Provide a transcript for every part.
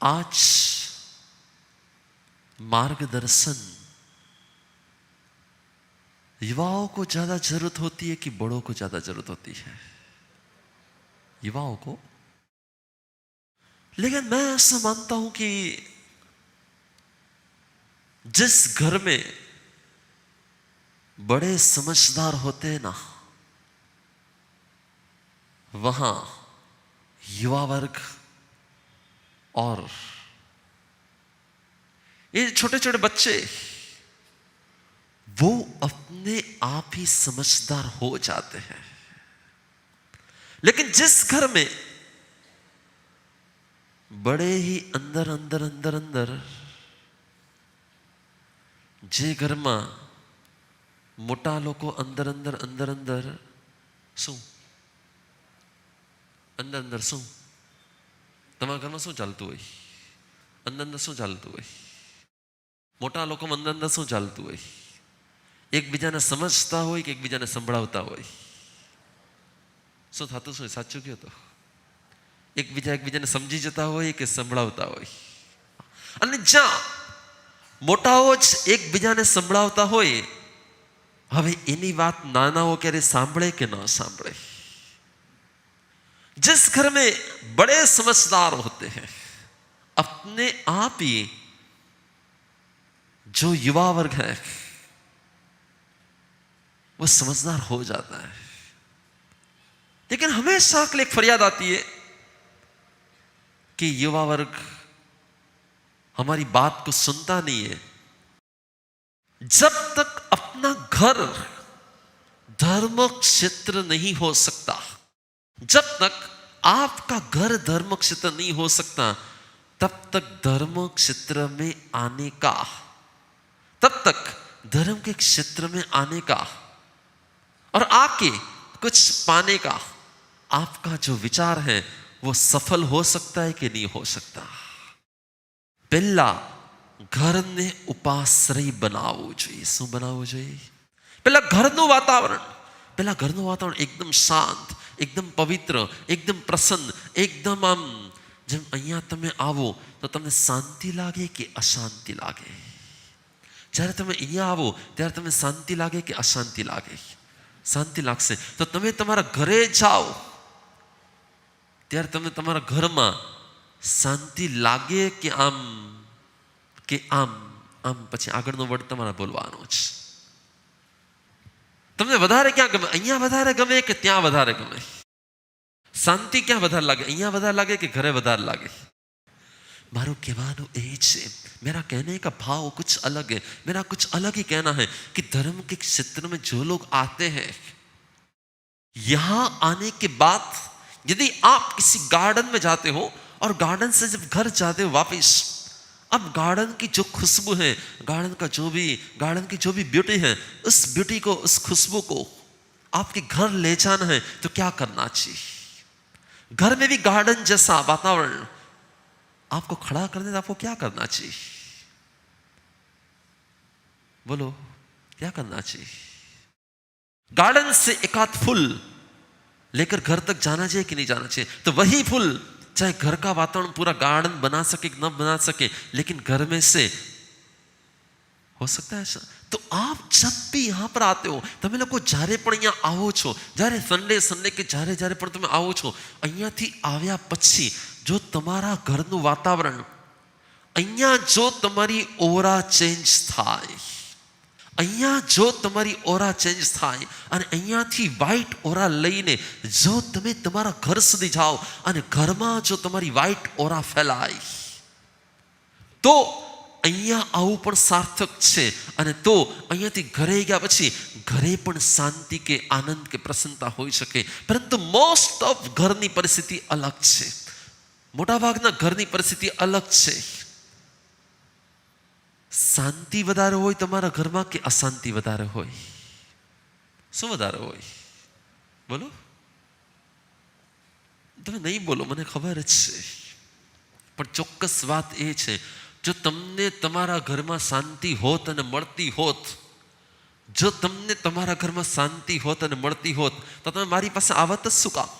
आज मार्गदर्शन युवाओं को ज्यादा जरूरत होती है कि बड़ों को ज्यादा जरूरत होती है? युवाओं को। लेकिन मैं ऐसा मानता हूं कि जिस घर में बड़े समझदार होते हैं ना, वहां युवा वर्ग और ये छोटे छोटे बच्चे वो अपने आप ही समझदार हो जाते हैं। लेकिन जिस घर में बड़े ही अंदर अंदर अंदर अंदर जे घर में मोटा लोग अंदर अंदर अंदर अंदर शू अंदर अंदर शू तमारा घर में शू चालतुं होय? अंदर अंदर शू चालतुं होय? मोटा लोग अंदर अंदर शू चालतुं होय? एकबीजाने समझता होय कि एकबीजाने संभळावता होय? शू थतुं छे? साचुं कहो तो एकबीजाने समझी जता होय कि संभळावता होय? अने ज्यां मोटाओ ज एकबीजाने संभळावता होय, हवे एनी वात नानाओ क्यारे सांभळे के न सांभळे? जिस घर में बड़े समझदार होते हैं, अपने आप ही जो युवा वर्ग है वो समझदार हो जाता है। लेकिन हमेशा के लिए एक फरियाद आती है कि युवा वर्ग हमारी बात को सुनता नहीं है। जब तक अपना घर धर्म क्षेत्र नहीं हो सकता, जब तक आपका घर धर्म क्षेत्र नहीं हो सकता, तब तक धर्म क्षेत्र में आने का, तब तक धर्म के क्षेत्र में आने का और आके कुछ पाने का आपका जो विचार है वो सफल हो सकता है कि नहीं हो सकता? पहला घरने उपाश्रय बनावવું જોઈએ। શું બનાવવું જોઈએ? પહેલા ઘરનું વાતાવરણ એકદમ શાંત, એકદમ પવિત્ર, એકદમ પ્રસન્ન, એકદમ આમ જેમ અહીંયા તમે આવો તો તમને શાંતિ લાગે કે અશાંતિ લાગે? જ્યારે તમે અહીંયા આવો ત્યારે તમને શાંતિ લાગે કે અશાંતિ લાગે? શાંતિ લાગશે તો તમે તમારા ઘરે જાઓ ત્યારે તમને તમારા ઘરમાં શાંતિ લાગે કે આમ આમ પછી આગળનો વર્ડ તમારે બોલવાનો છે। તમને વધારે ક્યાં ગમે? અહીંયા વધારે ગમે કે ત્યાં વધારે ગમે? શાંતિ ક્યાં વધારે લાગે? અહીંયા વધારે લાગે કે ઘરે વધારે લાગે? मारो कहवानो ए छे, मेरा कहने का भाव कुछ अलग है। मेरा कुछ अलग ही कहना है कि धर्म के क्षेत्र में जो लोग आते हैं, यहां आने के बाद यदि आप किसी गार्डन में जाते हो और गार्डन से जब घर जाते हो वापस, अब गार्डन की जो खुशबू है, गार्डन की जो भी ब्यूटी है, उस ब्यूटी को, उस खुशबू को आपके घर ले जाना है तो क्या करना चाहिए? घर में भी गार्डन जैसा वातावरण आपको खड़ा करने तो आपको क्या करना चाहिए? बोलो, क्या करना चाहिए? गार्डन से एक आध फूल लेकर घर तक जाना चाहिए कि नहीं जाना चाहिए? तो वही फूल चाहे घर का वातावरण पूरा गार्डन बना सके न बना सके, लेकिन घर में से हो सकता है ऐसा। तो आप जब भी यहां पर आते हो, તમે લોકો જ્યારે પણ અહીંયા આવો છો, જ્યારે સન્ડે કે જ્યારે પણ તમે આવો છો, અહીંયાથી આવ્યા પછી જો તમારા ઘરનું વાતાવરણ, અહીંયા જો તમારી ઓરા ચેન્જ થાય, અહીંયા જો તમારી ઓરા ચેન્જ થાય અને અહીંયાથી વ્હાઈટ ઓરા લઈને જો તમે તમારા ઘર સુધી જાઓ અને ઘરમાં જો તમારી વ્હાઈટ ઓરા ફેલાય, તો અહીંયા આવું પણ સાર્થક છે। અને તો અહીંયાથી ઘરે ગયા પછી ઘરે પણ શાંતિ કે આનંદ કે પ્રસન્નતા હોઈ શકે। પરંતુ મોસ્ટ ઓફ ઘરની પરિસ્થિતિ અલગ છે, મોટાભાગના ઘરની પરિસ્થિતિ અલગ છે। શાંતિ વધારે હોય તમારા ઘરમાં કે અશાંતિ વધારે હોય? શું વધારે હોય? બોલો, તમે નહીં બોલો, મને ખબર જ છે, પણ ચોક્કસ વાત એ છે, જો તમને તમારા ઘરમાં શાંતિ હોત અને મળતી હોત, જો તમને તમારા ઘરમાં શાંતિ હોત અને મળતી હોત તો તમે મારી પાસે આવત જ શું કામ?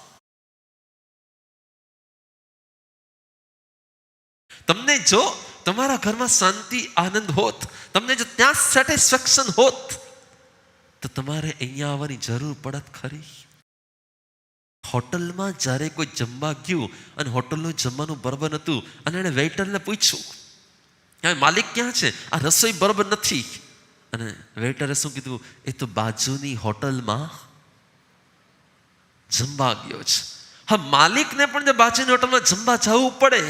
તમને જો તમારા ઘરમાં શાંતિ આનંદ હોત, તમને જો ત્યાં સેટિસ્ફેક્શન હોત, તો તમારે અહીંયા આવવાની જરૂર પડત ખરી? હોટલમાં જ્યારે કોઈ જમવા ગયું અને હોટલનું જમવાનું બરાબર નહોતું અને એણે વેઇટરને પૂછ્યું, માલિક ક્યાં છે, આ રસોઈ બરાબર નથી. અને વેઇટરે શું કીધું? એ તો બાજુની હોટલમાં જમવા ગયો છે. હા, માલિકને પણ જો બાજુની હોટલમાં જમવા જવું પડે,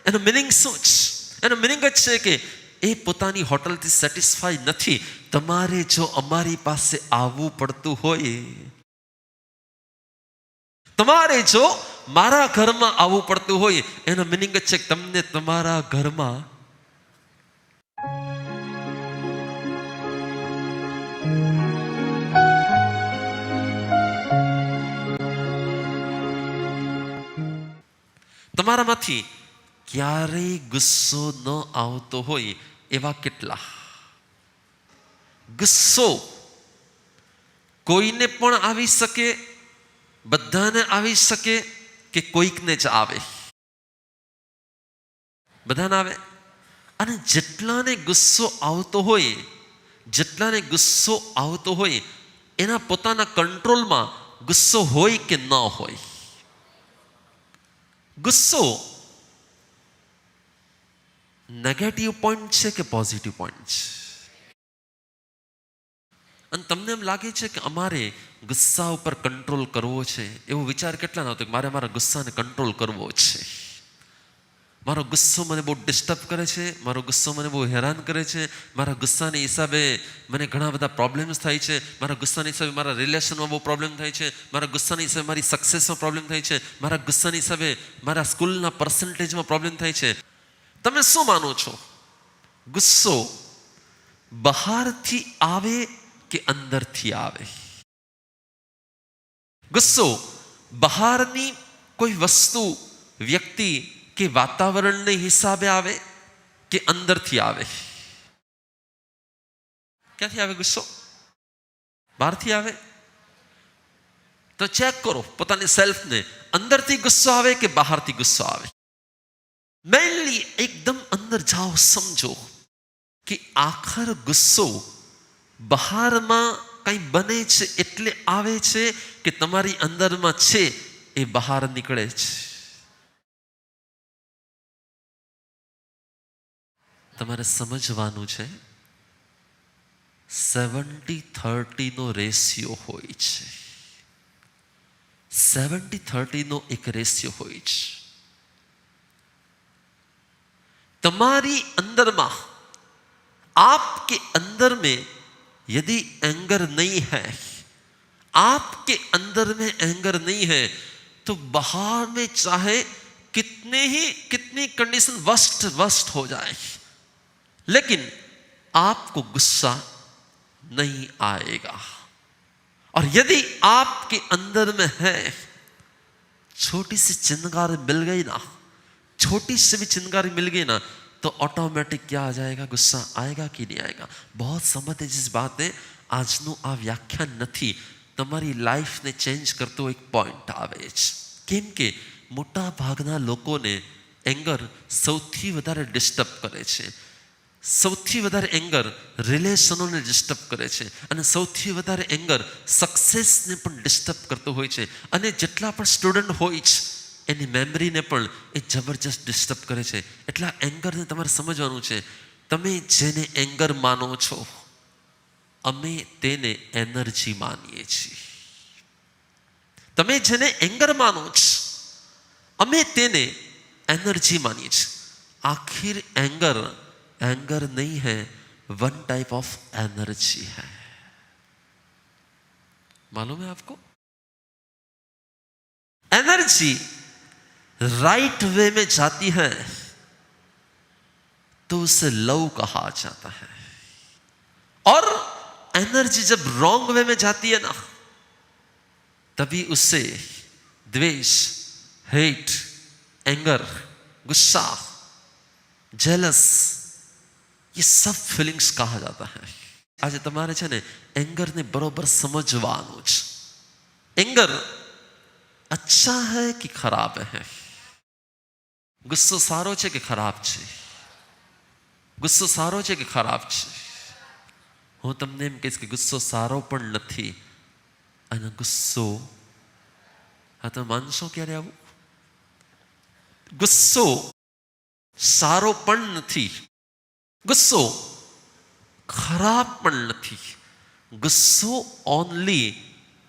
એનો મિનિંગ શું છે? એનો મિનિંગ જ છે કે એ પોતાની હોટલથી સેટિસ્ફાઈ નથી. તમારે જો અમારી પાસે આવવું પડતું હોય, તમારે જો મારા ઘરમાં આવવું પડતું હોય, એનો મિનિંગ જ છે કે તમને તમારા ઘરમાં તમારામાંથી ક્યારેય ગુસ્સો ન આવતો હોય એવા કેટલા? ગુસ્સો કોઈને પણ આવી શકે, બધાને આવી શકે, કે કોઈકને જ આવે? બધાને આવે. અને જેટલાને ગુસ્સો આવતો હોય, જેટલાને ગુસ્સો આવતો હોય, એના પોતાના કંટ્રોલમાં ગુસ્સો હોય કે ન હોય? ગુસ્સો નેગેટિવ પોઈન્ટ છે કે પોઝિટિવ પોઈન્ટ છે? અને તમને એમ લાગે છે કે અમારે ગુસ્સા ઉપર કંટ્રોલ કરવો છે, એવો વિચાર કેટલા નહોતો કે મારે મારા ગુસ્સાને કંટ્રોલ કરવો છે. મારો ગુસ્સો મને બહુ ડિસ્ટર્બ કરે છે, મારો ગુસ્સો મને બહુ હેરાન કરે છે, મારા ગુસ્સાની હિસાબે મને ઘણા બધા પ્રોબ્લેમ્સ થાય છે, મારા ગુસ્સાની હિસાબે મારા રિલેશનમાં બહુ પ્રોબ્લેમ થાય છે, મારા ગુસ્સાની હિસાબે મારી સક્સેસમાં પ્રોબ્લેમ થાય છે, મારા ગુસ્સાની હિસાબે મારા સ્કૂલના પર્સન્ટેજમાં પ્રોબ્લેમ થાય છે. તમે શું માનો છો? ગુસ્સો બહારથી આવે કે અંદરથી આવે? ગુસ્સો બહારની કોઈ વસ્તુ, વ્યક્તિ કે વાતાવરણને હિસાબે આવે કે અંદરથી આવે? ક્યાંથી આવે ગુસ્સો? બહારથી આવે? તો ચેક કરો પોતાની સેલ્ફને, અંદરથી ગુસ્સો આવે કે બહારથી ગુસ્સો આવે? મેઇનલી એકદમ અંદર જાઓ, સમજો કે આખર ગુસ્સો બહારમાં કંઈ બને છે એટલે આવે છે કે તમારી અંદરમાં છે એ બહાર નીકળે છે? તમારે સમજવાનું છે 70-30 નો રેશિયો હોય છે. 70-30 નો એક રેશિયો હોય છે. તમારી અંદરમાં, आपके अंदर में यदि एंगर नहीं है, आपके अंदर में एंगर नहीं है, तो बाहर में चाहे कितनी कंडीशन वर्स्ट हो जाए, लेकिन आपको गुस्सा नहीं आएगा. और यदि आपके अंदर में है, छोटी सी चिंगारी मिल गई ना, छोटी सी भी चिंगारी मिल गई ना, तो ऑटोमेटिक क्या आ जाएगा? गुस्सा आएगा कि नहीं आएगा? बहुत समझते जिस बात ने આજનું આ વ્યાખ્યાન નથી, તમારી લાઈફને ચેન્જ કરતો એક પોઈન્ટ આવે છે. કેમ કે મોટા ભાગના લોકોને એંગર સૌથી વધારે ડિસ્ટર્બ કરે છે. સૌથી વધારે એંગર રિલેશનોને ડિસ્ટર્બ કરે છે, અને સૌથી વધારે એંગર સક્સેસને પણ ડિસ્ટર્બ કરતો હોય છે. અને જેટલા પણ સ્ટુડન્ટ હોય છે એની મેમરીને પણ એ જબરજસ્ત ડિસ્ટર્બ કરે છે. એટલા એંગરને તમારે સમજવાનું છે. તમે જેને એંગર માનો છો, અમે તેને એનર્જી માનીએ છીએ. તમે જેને એંગર માનો છો, અમે તેને एनर्जी मानिए. आखिर एंगर नहीं है, वन टाइप ऑफ एनर्जी है. मालूम है आपको? एनर्जी राइट वे में जाती है तो उसे लव कहा जाता है, और एनर्जी जब रॉन्ग वे में जाती है ना, तभी उसे द्वेष, हेट, एंगर, गुस्सा, जेलस, ये सब फीलिंग्स कहा जाता है. आज तुम्हारे છે ને एंगर ने बरोबर समझवानुं છે. एंगर अच्छा है कि खराब है? गुस्सो सारो છે કે ખરાબ છે? ગુસ્સો સારો છે કે ખરાબ છે? હું તમને એમ કહીશ કે ગુસ્સો સારો પણ નથી અને ગુસ્સો, હા તમે માનશો ક્યારે આવું? ગુસ્સો સારો પણ નથી, ગુસ્સો ખરાબ પણ નથી. ગુસ્સો ઓનલી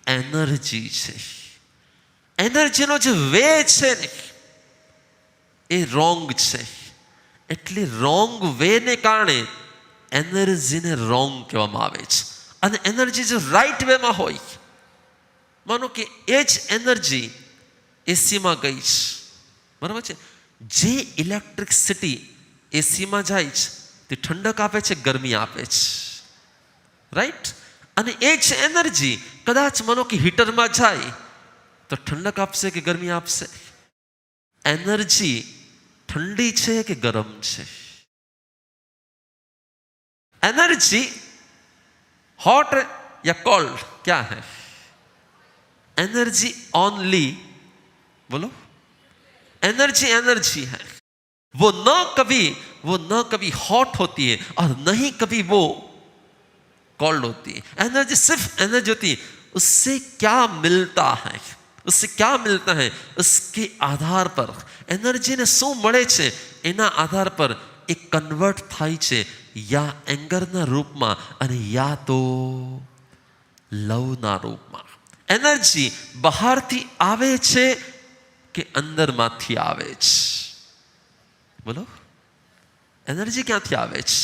એનર્જી છે. એનર્જીનો જે વે છે ને એ રોંગ છે. એટલે રોંગ વેને કારણે એનર્જીને રોંગ કહેવામાં આવે છે. અને એનર્જી જો રાઈટ વેમાં હોય, માનો કે એ જ એનર્જી એસીમાં ગઈ છે, બરાબર છે, જે ઇલેક્ટ્રિસિટી એસીમાં જાય છે તે ઠંડક આપે છે, ગરમી આપે છે, રાઈટ? અને એ જ એનર્જી કદાચ માનો કે હીટરમાં જાય તો ઠંડક આપશે કે ગરમી આપશે? એનર્જી ठंडी છે કે ગરમ છે? एनर्जी हॉट या कोल्ड क्या है? एनर्जी ओनली, बोलो, एनर्जी एनर्जी है. वो न कभी हॉट होती है और नहीं कभी वो कोल्ड होती है. एनर्जी सिर्फ एनर्जी होती है. उससे क्या मिलता है, उससे क्या मिलता है, उसके आधार पर एनर्जी ने શું મળે છે એના આધાર પર એ કન્વર્ટ થાય છે યા એંગરના રૂપમાં અને યા તો લવના રૂપમાં. એનર્જી બહારથી આવે છે કે અંદરમાંથી આવે છે? બોલો, એનર્જી ક્યાંથી આવે છે?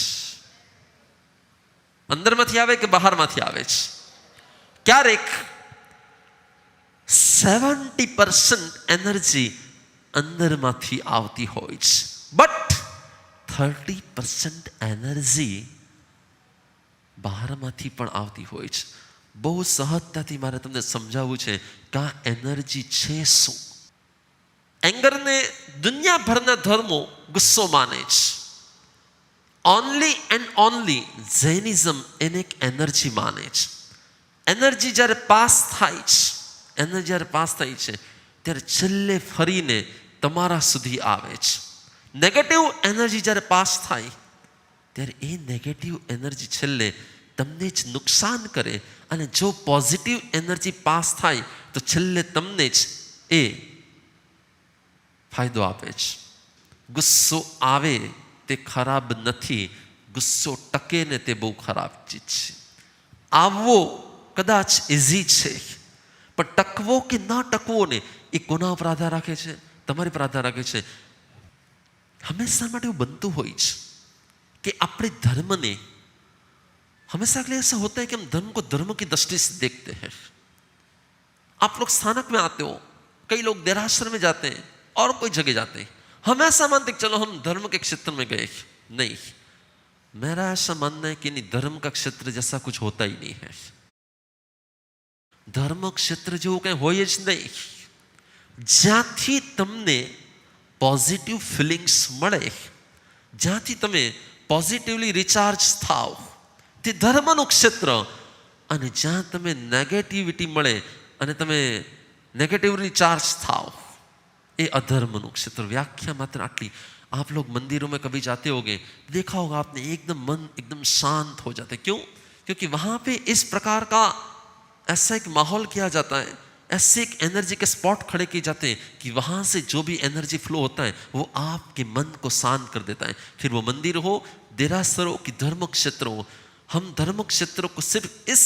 અંદરમાંથી આવે કે બહારમાંથી આવે છે? ક્યારેક 70% એનર્જી અંદરમાંથી આવતી હોય છે, બટ 30% એનર્જી બહારમાંથી પણ આવતી હોય છે. બહુ સહજતાથી મારે તમને સમજાવવું છે કે આ એનર્જી છે શું. એંગરને દુનિયાભરના ધર્મો ગુસ્સો માને છે. ઓનલી એન્ડ ઓનલી ઝેનિઝમ એને એક એનર્જી માને છે. એનર્જી જ્યારે પાસ થાય છે, એનર્જી જ્યારે પાસ થાય છે ત્યારે છેલ્લે ફરીને તમારા સુધી આવે છે. નેગેટિવ એનર્જી જ્યારે પાસ થાય ત્યારે એ નેગેટિવ એનર્જી છેલ્લે તમને જ નુકસાન કરે અને જો પોઝિટિવ એનર્જી પાસ થાય તો છેલ્લે તમને જ એ ફાયદો આપે છે. ગુસ્સો આવે તે ખરાબ નથી, ગુસ્સો ટકે ને તે બહુ ખરાબ ચીજ છે. આવવો કદાચ ઇઝી છે, પણ ટકવો કે ના ટકવો ને એ કોના પર આધાર રાખે છે? તમારી પર આધાર રાખે છે. હંમેશા માટે એવું બનતું હોય છે कि अपने धर्म ने हमेशा के लिए ऐसा होता है कि हम धर्म को धर्म की दृष्टि से देखते हैं. आप लोग स्थानक में आते हो, कई लोग देराश्रम में जाते हैं और कोई जगह जाते हैं, हमेशा मानते कि चलो हम धर्म के क्षेत्र में गए. नहीं, मेरा ऐसा मानना है कि नहीं, धर्म का क्षेत्र जैसा कुछ होता ही नहीं है. धर्म क्षेत्र जो कहीं होय ज नहीं. જ્યાંથી તમને પોઝિટિવ ફિલિંગ્સ મળે, જ્યાંથી તમે પોઝિટિવલી રિચાર્જ થાવ તે ધર્મનું ક્ષેત્ર. અને જ્યાં તમે નેગેટિવિટી મળે અને તમે नेगेटिवली चार्ज थाओ ये अधर्मनु क्षेत्र. व्याख्या मात्र आटली. आप लोग मंदिरों में कभी जाते होंगे, देखा होगा आपने, एकदम मन एकदम शांत हो जाता है. क्यों? क्योंकि वहां पे इस प्रकार का ऐसा एक माहौल किया जाता है, ऐसे एक एनर्जी के स्पॉट खड़े किए जाते हैं कि वहां से जो भी एनर्जी फ्लो होता है वो आपके मन को शांत कर देता है. फिर वो मंदिर हो, देरासर हो कि धर्म क्षेत्र हो, हम धर्म क्षेत्रों को सिर्फ इस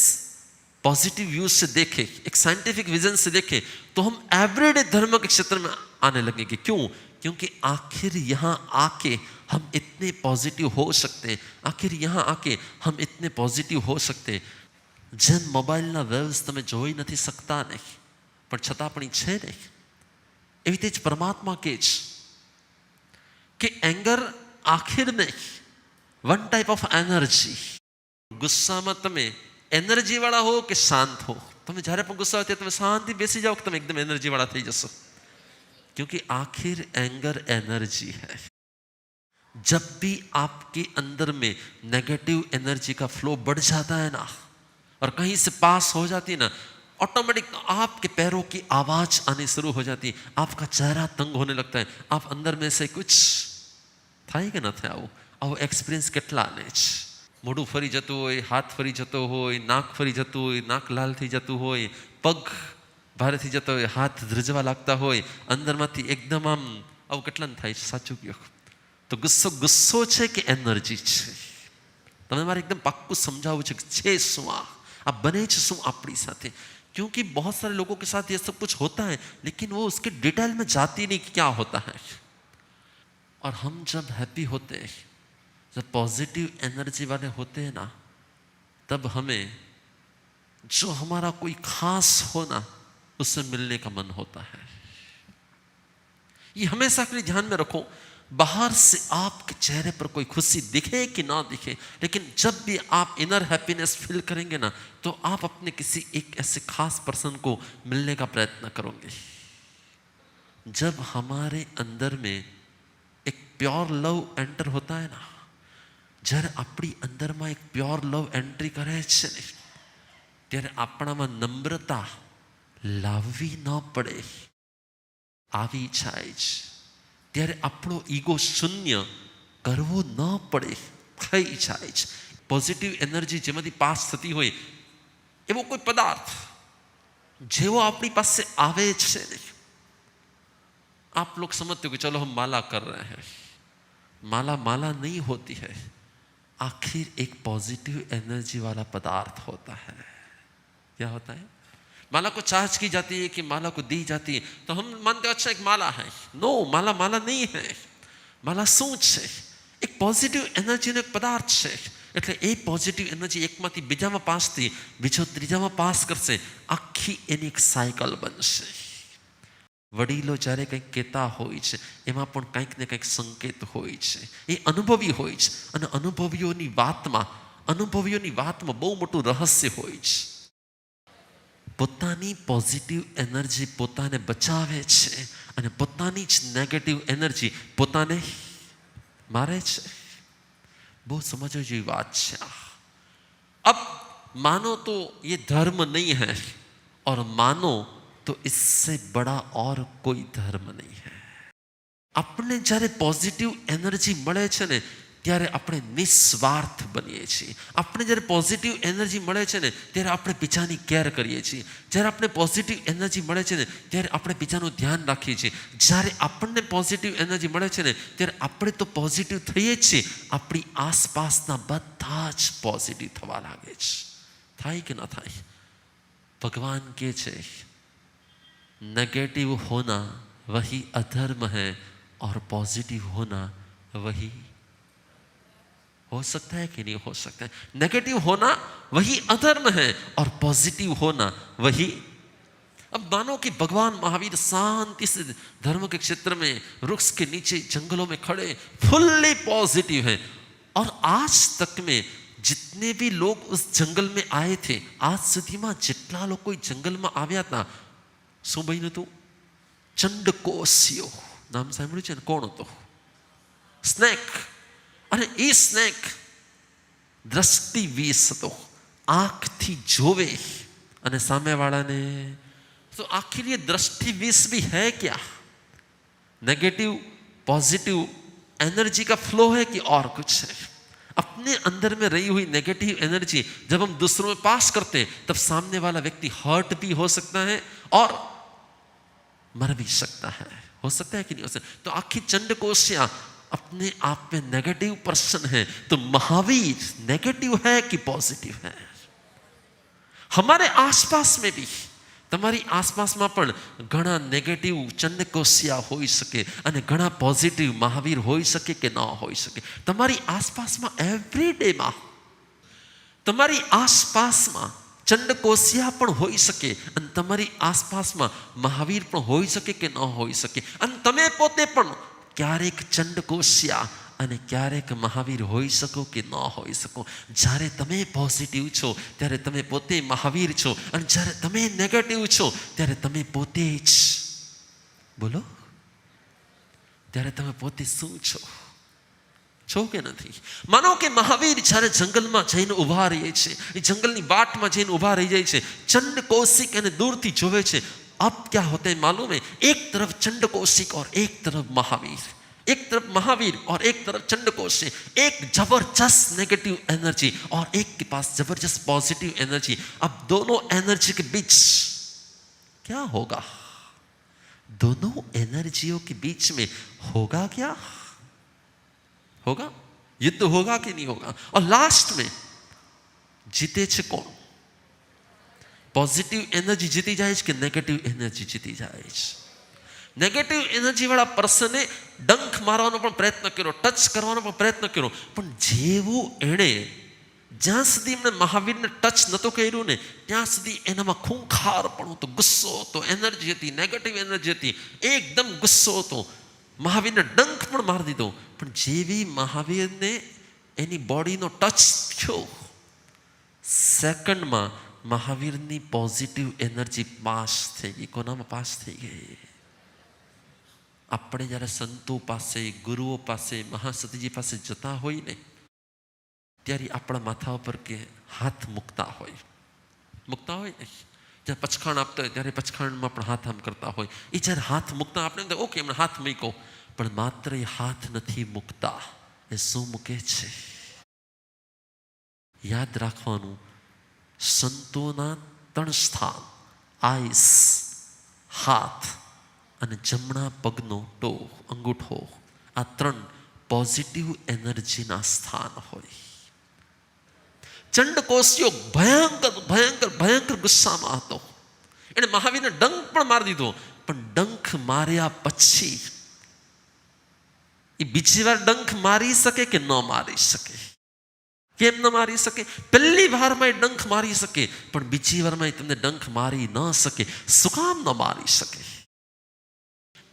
पॉजिटिव व्यू से देखें, एक साइंटिफिक विजन से देखें तो हम एवरीडे धर्म के क्षेत्र में आने लगेंगे. क्यों? क्योंकि आखिर यहाँ आके हम इतने पॉजिटिव हो सकते हैं, आखिर यहाँ आके हम इतने पॉजिटिव हो सकते हैं. જેમ મોબાઈલના વેવ્સ તમે જોઈ નથી શકતા નહીં, પણ છતાં પણ છે નહીં, એવી રીતે જ પરમાત્મા કહે છે કે એંગર આખિર નહીં, વન ટાઈપ ઓફ એનર્જી. ગુસ્સામાં તમે એનર્જી વાળા હો કે શાંત હો, તમે જ્યારે પણ ગુસ્સા હોય તમે શાંતિ બેસી જાઓ કે તમે એકદમ એનર્જી વાળા થઈ જશો. क्योंकि आखिर एंगर एनर्जी है. जब भी आपके अंदर में नेगेटिव एनर्जी का फ्लो बढ़ जाता है ना और कहीं से पास हो जाती है ना, ऑटोमेटिक आपके पैरों की आवाज आनी शुरू हो जाती है, आपका चेहरा तंग होने लगता है, आप अंदर में से कुछ था कि ना था, આવો એક્સપિરિયન્સ કેટલાને જ. મોઢું ફરી જતું હોય, હાથ ફરી જતો હોય, નાક ફરી જતું હોય, નાક લાલ થઈ જતું હોય, પગ ભારે થઈ જતો હોય, હાથ ધ્રુજવા લાગતા હોય, અંદરમાંથી એકદમ આમ આવું કેટલાને થાય છે? સાચું કહો તો ગુસ્સો છે કે એનર્જી છે? તમે મારે एकदम પાક્કું સમજાવવું છે કે છે શું આ बने શું આપણી સાથે? क्योंकि बहुत सारे लोगों के साथ ये सब कुछ होता है लेकिन वो उसके डिटेल में जाती नहीं कि क्या होता है. और हम जब हैप्पी होते हैं, जब पॉजिटिव एनर्जी वाले होते हैं ना, तब हमें जो हमारा कोई खास हो ना उससे मिलने का मन होता है. ये हमेशा के लिए ध्यान में रखो. बाहर से आपके चेहरे पर कोई खुशी दिखे कि ना दिखे, लेकिन जब भी आप इनर हैप्पीनेस फील करेंगे ना, तो आप अपने किसी एक ऐसे खास पर्सन को मिलने का प्रयत्न करोगे. जब हमारे अंदर में एक प्योर लव एंटर होता है ना, જ્યારે આપણી અંદરમાં એક પ્યોર લવ એન્ટ્રી કરે છે ને, ત્યારે આપણામાં નમ્રતા લાવવી ન પડે, આવી જાય છે. ત્યારે આપણો ઈગો શૂન્ય કરવો ન પડે, થઈ જાય છે. પોઝિટિવ એનર્જી જેમાંથી પાસ થતી હોય એવો કોઈ પદાર્થ જેવો આપણી પાસે આવે છે ને, आप लोग समझते हो कि चलो हम माला कर रहे हैं, माला नहीं होती है. आखिर एक पॉजिटिव एनर्जी वाला पदार्थ होता है. क्या होता है? माला को चार्ज की जाती है कि माला को दी जाती है तो हम मानते हो अच्छा एक माला है. नो, माला नहीं है. माला શું છે? એક પોઝિટિવ એનર્જીનો એક પદાર્થ છે. એટલે એ પોઝિટિવ એનર્જી એકમાંથી બીજામાં પાસ થઈ, બીજો ત્રીજામાં પાસ કરશે, આખી એની એક સાયકલ બનશે. વડીલો જ્યારે કંઈક કહેતા હોય છે એમાં પણ કંઈક ને કંઈક સંકેત હોય છે. એ અનુભવી હોય છે અને અનુભવીઓની વાતમાં બહુ મોટું રહસ્ય હોય છે. પોતાની પોઝિટિવ એનર્જી પોતાને બચાવે છે અને પોતાની જ નેગેટિવ એનર્જી પોતાને મારે છે. બહુ સમજવા જેવી વાત છે આ. अब मानो तो ये धर्म नहीं है और मानो तो इससे बड़ा और कोई धर्म नहीं है. આપણે જ્યારે પોઝિટિવ એનર્જી મળે છે ને ત્યારે આપણે નિસ્વાર્થ બનીએ છીએ. આપણે જ્યારે પોઝિટિવ એનર્જી મળે છે ને ત્યારે આપણે બીજાની કેર કરીએ છીએ. જ્યારે આપણે પોઝિટિવ એનર્જી મળે છે ને ત્યારે આપણે બીજાનું ધ્યાન રાખીએ છીએ. જ્યારે આપણને પોઝિટિવ એનર્જી મળે છે ને ત્યારે આપણે તો પોઝિટિવ થઈએ જ છીએ, આપણી આસપાસના બધા જ પોઝિટિવ થવા લાગે છે. થાય કે ન થાય? ભગવાન કહે છે नेगेटिव होना वही अधर्म है और पॉजिटिव होना वही हो सकता है कि नहीं हो सकता है. नेगेटिव होना वही अधर्म है और पॉजिटिव होना वही. अब मानो कि भगवान महावीर शांति से धर्म के क्षेत्र में वृक्ष के नीचे जंगलों में खड़े फुल्ली पॉजिटिव हैं. और आज तक में जितने भी लोग उस जंगल में आए थे, आज सुधी में जितना लोग कोई जंगल में આવ્યા હતા, શું બન્યું હતું? ચંડકોસ્યો નામ સાંભળ્યું છે ને? કોણ હતો? સ્નેક. અને એ સ્નેક દ્રષ્ટિ વીસ હતો, આંખથી જોવે અને સામેવાળાને. तो आखिर ये दृष्टि विष भी है क्या? नेगेटिव पॉजिटिव एनर्जी का फ्लो है कि और कुछ है? अपने अंदर में रही हुई नेगेटिव एनर्जी जब हम दूसरों में पास करते हैं तब सामने वाला व्यक्ति हर्ट भी हो सकता है और मर भी सकता है. हो सकता है कि नहीं हो सकता? तो आखिर चंडकोशिया अपने आप में नेगेटिव पर्सन है, तो महावीर नेगेटिव है कि पॉजिटिव है? हमारे आसपास में भी, તમારી આસપાસમાં પણ ઘણા નેગેટિવ ચંડકોશિયા હોઈ શકે અને ઘણા પોઝિટિવ મહાવીર હોઈ શકે કે ન હોઈ શકે. તમારી આસપાસમાં એવરી ડેમાં તમારી આસપાસમાં ચંડકોશિયા પણ હોઈ શકે અને તમારી આસપાસમાં મહાવીર પણ હોઈ શકે કે ન હોઈ શકે. અને તમે પોતે પણ ક્યારેક ચંડકોશિયા અને ક્યારેક મહાવીર હોઈ શકો કે ન હોઈ શકો. જ્યારે તમે પોઝિટિવ છો ત્યારે તમે પોતે મહાવીર છો અને જ્યારે તમે નેગેટિવ છો ત્યારે તમે પોતે જ બોલો, ત્યારે તમે પોતે શું છો કે નથી? માનો કે મહાવીર જ્યારે જંગલમાં જઈને ઊભા રહે છે, એ જંગલની વાટમાં જઈને ઊભા રહી જાય છે, ચંડકોશિક એને દૂરથી જોવે છે. अब क्या होता है मालूम है? एक तरफ चंडकोशिक और एक तरफ महावीर. एक तरफ महावीर और एक तरफ चंडकोश है, एक जबरदस्त नेगेटिव एनर्जी और एक के पास जबरदस्त पॉजिटिव एनर्जी। अब दोनों एनर्जी के बीच क्या होगा? दोनों एनर्जियों के बीच में होगा क्या? होगा? युद्ध होगा कि नहीं होगा? और लास्ट में जीते छे कौन? पॉजिटिव एनर्जी जीती जाए कि नेगेटिव एनर्जी जीती जाए? નેગેટિવ એનર્જી વાળા પર્સને ડંખ મારવાનો પણ પ્રયત્ન કર્યો, ટચ કરવાનો પણ પ્રયત્ન કર્યો, પણ જેવું એણે જ્યાં સુધી એમણે મહાવીરને ટચ નહોતું કર્યું ને ત્યાં સુધી એનામાં ખૂંખાર પણ હતો, ગુસ્સો હતો, એનર્જી હતી, નેગેટિવ એનર્જી હતી, એકદમ ગુસ્સો હતો. મહાવીરને ડંખ પણ મારી દીધો, પણ જેવી મહાવીરને એની બોડીનો ટચ થયો, સેકન્ડમાં મહાવીરની પોઝિટિવ એનર્જી પાસ થઈ ગઈ. કોનામાં પાસ થઈ ગઈ? આપણે જ્યારે સંતો પાસે, ગુરુઓ પાસે, મહાસતીજી પાસે જતા હોય ને ત્યારે આપણા માથા ઉપર કે હાથ મૂકતા હોય ને, જ્યારે પચખાણ આપતા હોય ત્યારે પચખાણમાં પણ હાથ આમ કરતા હોય. એ જ્યારે હાથ મૂકતા આપણે ઓકે એમણે હાથ મૂક્યો, પણ માત્ર એ હાથ નથી મૂકતા. એ શું મૂકે છે? યાદ રાખવાનું, સંતોના 3 સ્થાન, આઈસ, હાથ અને જમણા પગનો ટો, અંગૂઠો, આ 3 પોઝિટિવ એનર્જીના સ્થાન હોય. ચંડકોસ્યો ભયંકર ભયંકર ભયંકર ગુસ્સામાં હતો. એણે મહાવીરને ડંખ પણ મારી દીધો, પણ ડંખ માર્યા પછી એ બીજી વાર ડંખ મારી શકે કે ન મારી શકે? કેમ ન મારી શકે? પહેલી વારમાં એ ડંખ મારી શકે, પણ બીજી વારમાં તમને ડંખ મારી ન શકે. શું કામ ન મારી શકે?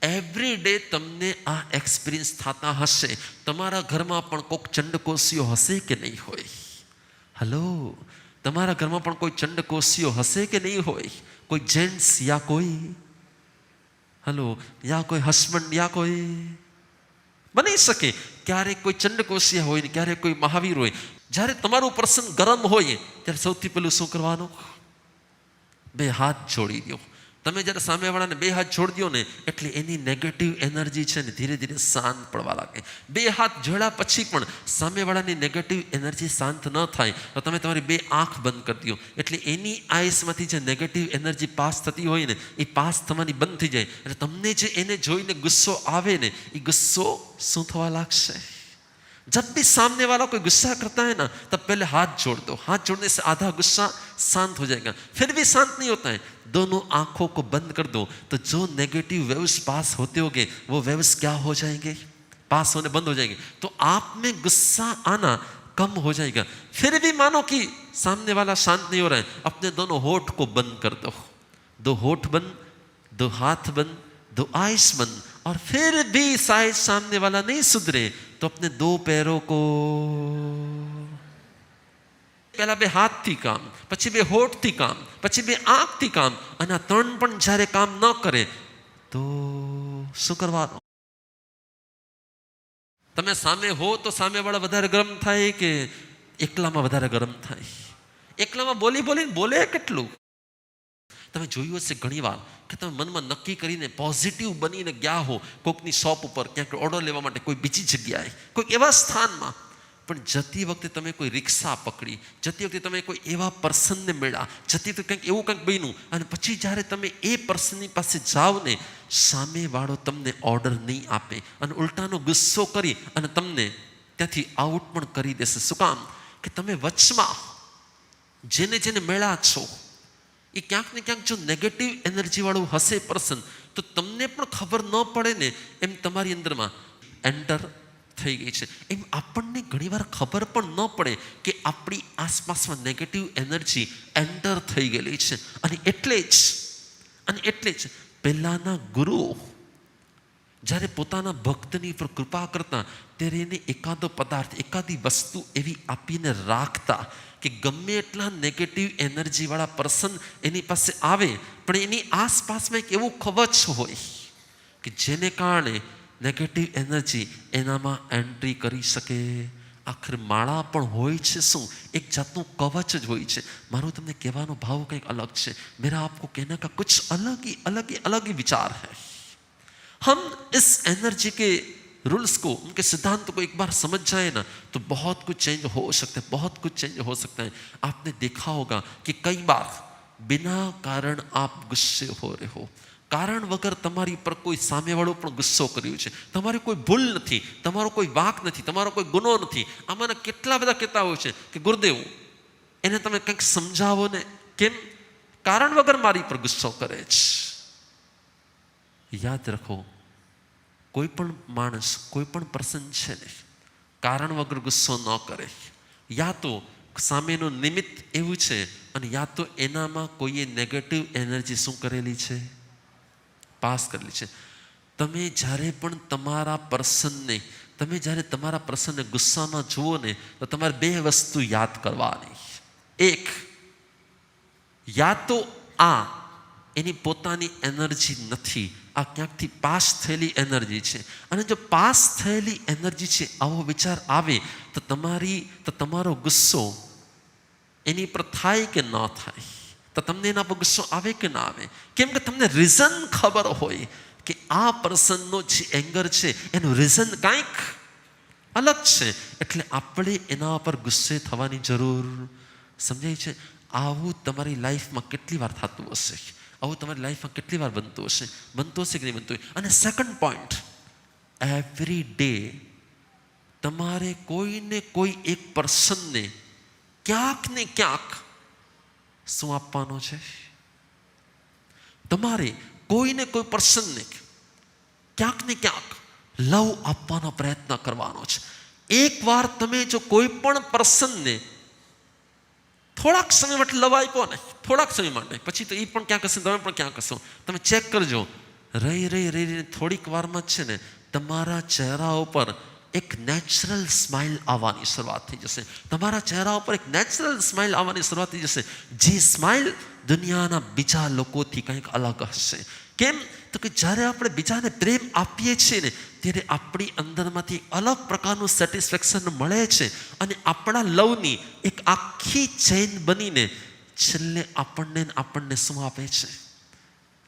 એવરી ડે તમને આ એક્સપિરિયન્સ થતા હશે. તમારા ઘરમાં પણ કોઈક ચંડકોશીઓ હશે કે નહીં હોય? હલો, તમારા ઘરમાં પણ કોઈ ચંડકોશીઓ હશે કે નહીં હોય? કોઈ જેન્ટ્સ યા કોઈ, હલો, યા કોઈ હસબન્ડ યા કોઈ બની શકે. ક્યારેક કોઈ ચંડકોશિયા હોય ને ક્યારેક કોઈ મહાવીર હોય. જ્યારે તમારું પ્રસંગ ગરમ હોય ત્યારે સૌથી પહેલું શું કરવાનું? 2 હાથ જોડી દો. તમે જ્યારે સામેવાળાને 2 હાથ જોડી દો ને એટલે એની નેગેટિવ એનર્જી છે ને ધીરે ધીરે શાંત પડવા લાગે. 2 હાથ જોડ્યા પછી પણ સામેવાળાની નેગેટિવ એનર્જી શાંત ન થાય તો તમે તમારી 2 આંખ બંધ કરી દો, એટલે એની આઈસમાંથી જે નેગેટિવ એનર્જી પાસ થતી હોય ને એ પાસ થવાની બંધ થઈ જાય. એટલે તમને જે એને જોઈને ગુસ્સો આવે ને એ ગુસ્સો શું થવા લાગશે? जब भी सामने वाला कोई गुस्सा करता है ना तब पहले हाथ जोड़ दो. हाथ जोड़ने से आधा गुस्सा शांत हो जाएगा. फिर भी शांत नहीं होता है, दोनों आंखों को बंद कर दो तो जो नेगेटिव वेव्स पास होते होंगे वो वेव्स क्या हो जाएंगे? पास होने बंद हो जाएंगे. तो आप में गुस्सा आना कम हो जाएगा. फिर भी मानो कि सामने वाला शांत नहीं हो रहा है, अपने दोनों होठ को बंद कर दो. 2 होठ बंद, 2 हाथ बंद, 2 आइस बंद. और फिर भी शायद सामने वाला नहीं सुधरे तो अपने 2 पैरों को, पहला 2 हाथ थी काम, પછી 2 હોઠ થી કામ, પછી 2 આંખ થી કામ, અને આ 3 પણ જ્યારે કામ ન કરે તો શું કરવાનું? તમે સામે હો તો સામે વાળા વધારે ગરમ થાય કે એકલામાં વધારે ગરમ થાય? એકલામાં બોલી બોલીને બોલે કેટલું? તમે જોયું હશે ઘણી વાર કે તમે મનમાં નક્કી કરીને પોઝિટિવ બનીને ગયા હો કોઈકની શોપ ઉપર, ક્યાંક ઓર્ડર લેવા માટે કોઈ બીજી જગ્યાએ, કોઈ એવા સ્થાનમાં, પણ જતી વખતે તમે કોઈ રિક્ષા પકડી, જતી વખતે તમે કોઈ એવા પર્સનને મળ્યા, જતી વખતે કંઈક એવું કંઈક બન્યું, અને પછી જ્યારે તમે એ પર્સનની પાસે જાઓ ને સામેવાળો તમને ઓર્ડર નહીં આપે અને ઉલટાનો ગુસ્સો કરી અને તમને ત્યાંથી આઉટ પણ કરી દેશે. શું કામ? કે તમે વચમાં જેને જેને મળ્યા છો એ ક્યાંક ને ક્યાંક જો નેગેટિવ એનર્જીવાળું હશે પર્સન તો તમને પણ ખબર ન પડે ને એમ તમારી અંદરમાં એન્ટર થઈ ગઈ છે. એમ આપણને ઘણીવાર ખબર પણ ન પડે કે આપણી આસપાસમાં નેગેટિવ એનર્જી એન્ટર થઈ ગયેલી છે. અને એટલે જ પહેલાંના ગુરુઓ જ્યારે પોતાના ભક્તની પર કૃપા કરતા ત્યારે એને એકાદો પદાર્થ, એકાદી વસ્તુ એવી આપીને રાખતા કે ગમે એટલા નેગેટિવ એનર્જીવાળા પર્સન એની પાસે આવે પણ એની આસપાસમાં એક એવું કવચ હોય કે જેને કારણે નેગેટિવ એનર્જી એનામાં એન્ટ્રી કરી શકે. આખર માળા પણ હોય છે શું? એક જાતનું કવચ જ હોય છે. મારો તમને કહેવાનો ભાવ કંઈક અલગ છે. મેરા આપકો કહેને કા કુછ अलग ही विचार है. हम इस एनर्जी के रूल्स को, उनके सिद्धांत को एक बार समझ जाए ना तो बहुत कुछ चेंज हो सकता है, बहुत कुछ चेंज हो सकता है। आपने देखा होगा कि कई बार बिना कारण आप गुस्से हो रहे हो, કારણ વગર તમારી પર કોઈ સામેવાળો પણ ગુસ્સો કર્યો છે, તમારી કોઈ ભૂલ નથી, તમારો કોઈ વાંક નથી, તમારો કોઈ ગુનો નથી, આમાંના કેટલા બધા કહેતા હોય છે કે ગુરુદેવ એને તમે કંઈક સમજાવો ને, કેમ કારણ વગર મારી પર ગુસ્સો કરે છે. યાદ રાખો, કોઈ પણ માણસ, કોઈ પણ પર્સન છે ને કારણ વગર ગુસ્સો ન કરે. યા તો સામેનું નિમિત્ત એવું છે અને યા તો એનામાં કોઈએ નેગેટિવ એનર્જી શું કરેલી છે, પાસ કરેલી છે. તમે જ્યારે પણ તમારા પર્સનને ગુસ્સામાં જુઓ ને તો તમારે બે વસ્તુ યાદ કરવાની. એક, યા તો આ એની પોતાની એનર્જી નથી, આ ક્યાંકથી પાસ થયેલી એનર્જી છે. અને જો પાસ થયેલી એનર્જી છે આવો વિચાર આવે તો તમારો ગુસ્સો એની પર થાય કે ન થાય, તો તમને એના પર ગુસ્સો આવે કે ના આવે? કેમ કે તમને રીઝન ખબર હોય કે આ પર્સનનો જે એંગર છે એનું રીઝન કાંઈક અલગ છે, એટલે આપણે એના પર ગુસ્સે થવાની જરૂર. સમજાય છે? આવું તમારી લાઈફમાં કેટલી વાર થતું હશે, આવું તમારી લાઈફમાં કેટલી વાર બનતું હશે કે નહીં બનતું હોય. અને સેકન્ડ પોઈન્ટ, એવરી ડે તમારે કોઈને કોઈ એક પર્સનને ક્યાંક ને ક્યાંક શું આપવાનો છે? તમારે કોઈને કોઈ પર્સનને ક્યાંક ને ક્યાંક લવ આપવાનો પ્રયત્ન કરવાનો છે. એકવાર તમે જો કોઈ પણ પર્સનને થોડાક સમય માટે લવ આપ્યો ને, થોડાક સમય માટે, પછી તો એ પણ ક્યાંક હશે, તમે પણ ક્યાંક હશો. તમે ચેક કરજો, રહી થોડીક વારમાં જ છે ને તમારા ચહેરા ઉપર એક નેચરલ સ્માઇલ આવવાની શરૂઆત થઈ જશે. તમારા ચહેરા ઉપર એક નેચરલ સ્માઇલ આવવાની શરૂઆત થઈ જશે, જે સ્માઇલ દુનિયાના બીજા લોકોથી કંઈક અલગ હશે. કેમ? તો કે જ્યારે આપણે બીજાને પ્રેમ આપીએ છીએ ને ત્યારે આપણી અંદરમાંથી અલગ પ્રકારનું સેટિસ્ફેક્શન મળે છે અને આપણા લવની એક આખી ચેઇન બનીને છેલ્લે આપણને શું આપે છે?